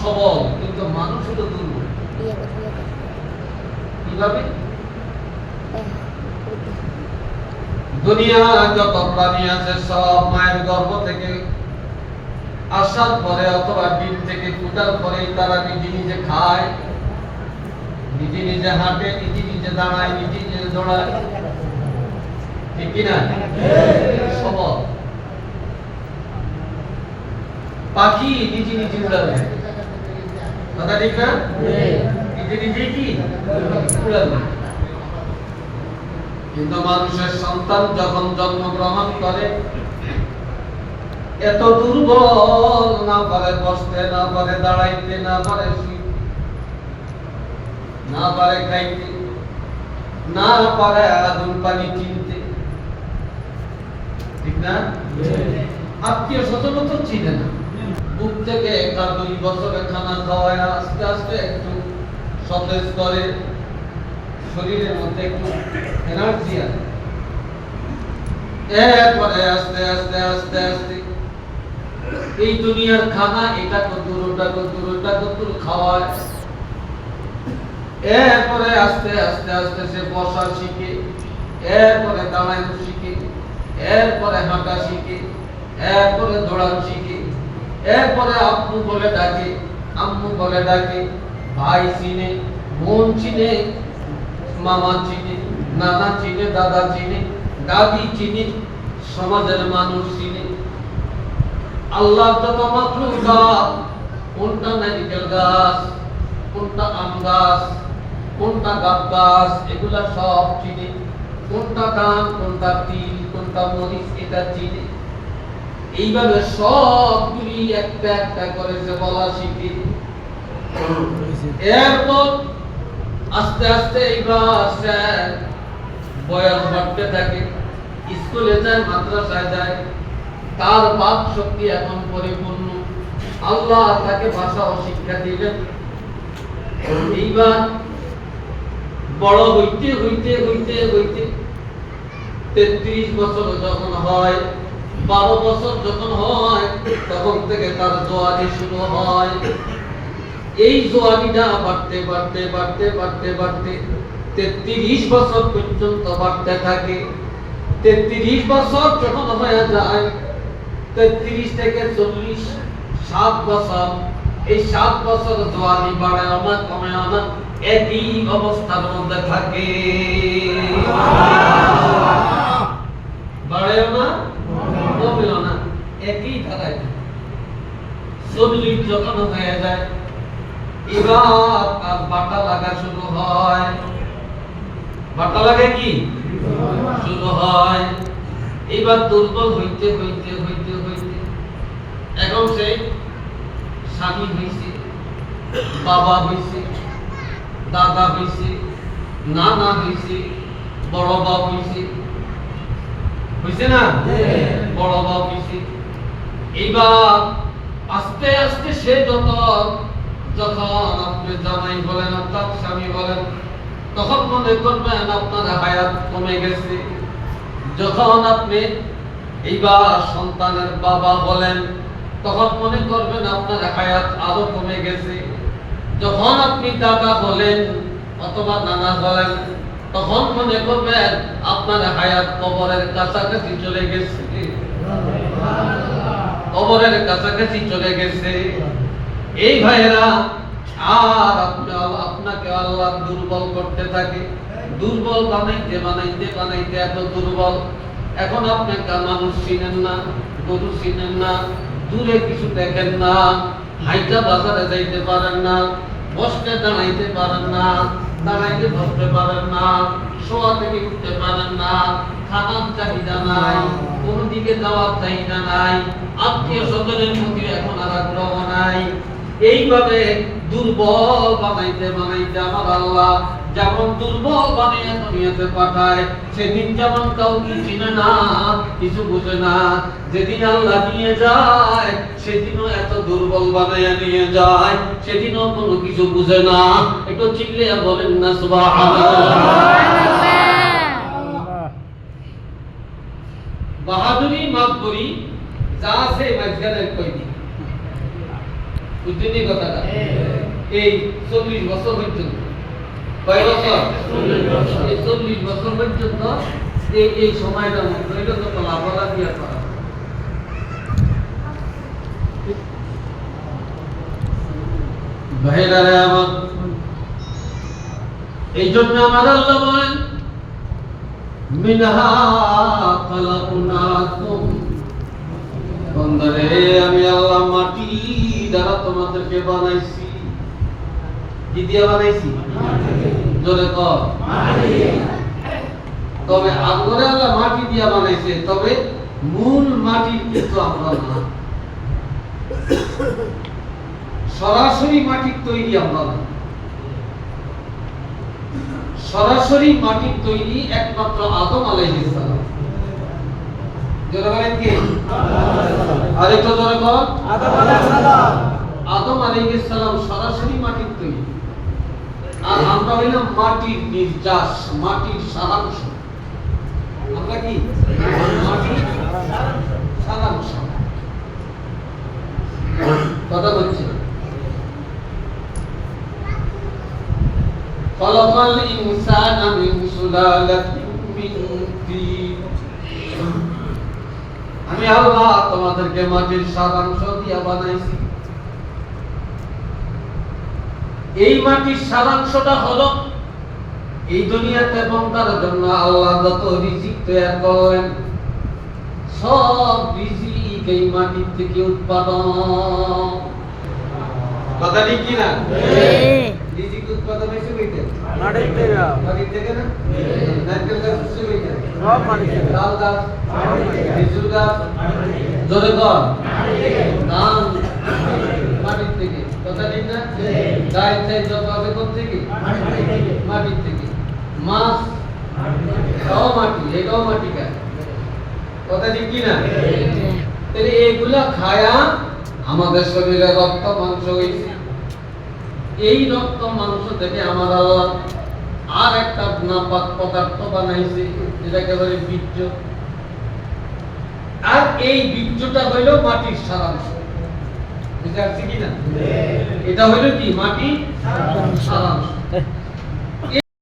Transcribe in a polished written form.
সবল, কিন্তু মানুষ হলো দুর্বল। কিভাবে? দুনিয়া যত প্রাণী আছে সব মায়ের গর্ভ থেকে আসার পরে অথবা ডিম থেকে ফুটার পরে তারা নিজে নিজে খায়, নিজে নিজে হাঁটে, নিজে নিজে দাঁড়ায়, নিজে নিজে দৌড়ায়, ঠিক কিনা? সবল। পাখি নিজে নিজে উড়াবে, কথা ঠিক না? নিজে নিজে কি উড়াবে। কিন্তু মানুষের সন্তান যখন জন্মগ্রহণ করে এত দুর্বল, না পারে বসতে, না পারে দাঁড়াইতে, না পারে শুইতে, না পারে খাইতে, না পারে আগুন পানি চিনতে, ঠিক না? আত্মীয় স্বজন তো চিনে না। বুক থেকে 1-2 বছরে খানা খাওয়ায় আস্তে আস্তে একটু সতেজ করে, শরীরের মধ্যে একটু এনার্জি আসে। এরপরে আস্তে আস্তে আস্তে আস্তে এই দুনিয়ার খানা এটা কতদূর, ওটা কতদূর, ওটা কতদূর খাওয়ায়। এরপরে আস্তে আস্তে আস্তে সে বসা শিখে, এরপরে দাঁড়ানো শিখে, এরপরে হাঁটা শিখে, এরপরে দৌড়ানো শিখে, এরপরে আব্বু বলে ডাকে, আম্মু বলে ডাকে, ভাই চিনে, বোন চিনে, মামা চিনে, নানা চিনে, দাদা চিনে, দাদি চিনে, সমাজের মানুষ চিনে। আল্লাহ যত মাখলুকাত, কোনটা নারিকেল গাছ, কোনটা আম গাছ, কোনটা গাব গাছ, এগুলা সব চিনে। কোনটা ধান, কোনটা তিল, কোনটা মরিচ, এটা চিনে। এইভাবে সবগুলি একটা একটা করে সে বলা শিখে। এরপর আস্তে আস্তে এইবার সে বয়স বাড়তে থাকে, স্কুলে যায়, মাদ্রাসায় যায়, তার বাক শক্তি এখন পরিপূর্ণ। আল্লাহ তাকে ভাষা ও শিক্ষা দিলেন। এইবার বড় হইতে হইতে হইতে হইতে 33 বছর যখন হয়, 12 বছর যখন হয়, তখন থেকে তার জোয়ানি শুরু হয়। এই জোয়ানিটা বাড়তে বাড়তে বাড়তে বাড়তে বাড়তে 33 বছর পর্যন্ত বাড়তে থাকে। 33 বছর যখন হয়ে যায়, 33 থেকে 40, 7 বছর, এই 7 বছর জোয়ানি বাড়ে না, কমে না, একই অবস্থার মধ্যে থাকে। বাড়েও না, কমেও না, একই ধারায়। 40 যখন হয়ে যায়, এবার তার বাটা লাগা শুরু হয়। বাটা লাগে কি শুরু হয়। এবার দুর্বল হইতে হইতে হইতে হইতে এখন সে স্বামী হইছে, বাবা হইছে, দাদা হইছে, নানা হইছে, বড় বাপ হইছে, হইছে না? বড় বাপ হইছে। এইবার আস্তে আস্তে সে যখন আপনি জামাই বলেন, আপনার স্বামী বলেন, তখন মনে করবেন আপনার হায়াত কমে গেছে। যখন আপনি এইবার সন্তানের বাবা বলেন, তখন মনে করবেন আপনার হায়াত আরো কমে গেছে। যখন আপনি দাদা বলেন অথবা নানা বলেন, তখন মনে করবেন আপনার হায়াত কবরের কাছাকাছি চলে গেছে, কবরের কাছাকাছি চলে গেছে। এই ভাইয়েরা, আর আপনাকে আল্লাহ দুর্বল করতে থাকে, দুর্বল বানাইতে বানাইতে বানাইতে এত দুর্বল, এখন আপনি মানুষ চিনেন না, গরু চিনেন না, দূরে কিছু দেখেন না, হাইটা বাজারে যাইতে পারেন না, বসতে দাঁড়াইতে পারেন না, দাঁড়াইতে বসতে পারেন না, শোয়া থেকে উঠতে পারেন না, খানার চাহিদা নাই, কোনো দিকে যাওয়ার চাহিদা নাই, আত্মীয় স্বজনের প্রতি এখন আর আগ্রহ নাই। এইভাবে দুর্বল বানাইতে বানাইতে আমার আল্লাহ যেমন দুর্বল বানিয়ে দুনিয়াতে পাঠায়, সেদিন যেমন কাউকে চিনে না, কিছু বুঝে না, যেদিন আল্লাহ নিয়ে যায় সেদিনও এত দুর্বল বানাইয়া নিয়ে যায়, সেদিনও কোনো কিছু বুঝে না। একটু চিল্লিয়া বলেন না সুবহানাল্লাহ। বাহাদুরি মাতবরি যা আছে মাঝখানের কই দিই। বুঝছেন এই কথাটা? এই 40 বছর পর্যন্ত, কয় বছর? এই 40 বছর পর্যন্ত এই সময়টা মধ্যে হইল তো লাভলা দিয়া করা। ভাইরারে আমার, এই জন্য আমার আল্লাহ বলেন মিনহা খালাকনাকুম, বান্দারে আমি আল্লাহ মাটি দ্বারা তোমাদেরকে বানাইছি। কি দিয়ে বানাইছি? জোরে কর মাটি। তবে আমরা আল্লাহ মাটি দিয়ে বানাইছে, তবে মূল মাটি কিন্তু আমরা না, সরাসরি মাটির তৈরি আমরা না। সরাসরি মাটির তৈরি একমাত্র আদম আলাইহিস সালাম। জোরে বলেন কি? আরেকটু জোরে বল। আদম আলাইহিস সালাম। আদম আলাইহিস সালাম সরাসরি মাটির তৈরি, আর আমরা হইলাম মাটির নির্যাস, মাটির সারাংশ। আমরা কি? মাটির সারাংশ। কথা বলছি না। খলাকাল ইনসানা মিন সুলালাতিন মিন তিন, আমি আল্লাহ তোমাদেরকে মাটির সারাংশ দিয়া বানাইছি। এই মাটির সারাংশটা হলো এই দুনিয়াতে বান্দার জন্য আল্লাহ যত রিজিক তৈরি করেন, সব রিজিক এই মাটির থেকে উৎপাদন। কথা ঠিক কি না? রিজিক উৎপাদন হইছে কইতে মাটি থেকে। মাটি থেকে না? নারকেল গাছ হইছে কইতে সব মাটি থেকে। তাল গাছ, খেজুর গাছ, জোরে কর ধান মাটি থেকে। কথা ঠিক না? গাছ চাই যত আছে কোথা থেকে? মাটি থেকে। মাছ সব মাটি, এটাও মাটি খায়। কথা ঠিক কি না? তাহলে এগুলা খায়া আমাদের শরীরে রক্ত মাংস হয়েছে। এই রক্ত মাংস থেকে আমার আল্লাহ আর একটা নাপাক পদার্থ বানাইছে, যেটাকে বলে বীর্য। আর এই বীর্যটা হইল মাটির সারাংশ। বুঝতে পারছি কিনা? এটা হইল কি? মাটির সারাংশ।